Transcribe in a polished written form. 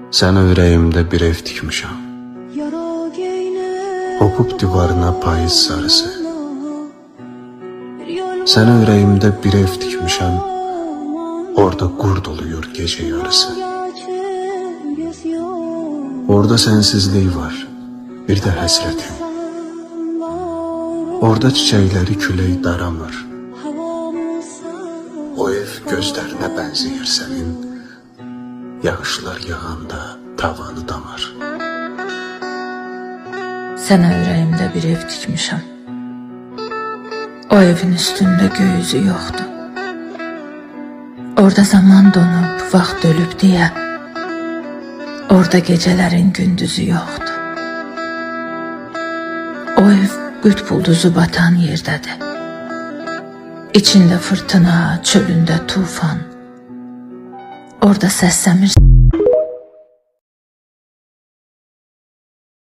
Sənə ürəyimdə bir ev tikmişəm. Hopub divarına payız sarısı. Sənə ürəyimdə bir ev tikmişəm. Orada qurd oluyor gecə yarısı. Orada sənsizlik var, bir də həsrətim. Orada çiçəkləri külək daramır. O ev gözlərinə bənzəyir sənin. Yağışlar yağanda tavanı damar. Sənə ürəyimdə bir ev tikmişəm. O evin üstündə göy üzü yoxdur. Orada zaman donub, vaxt ölüb deyə. Orada gecələrin gündüzü yoxdur. O ev qütb ulduzu batan yerdədir. İçində fırtına, çölündə tufan. Orada səsləmir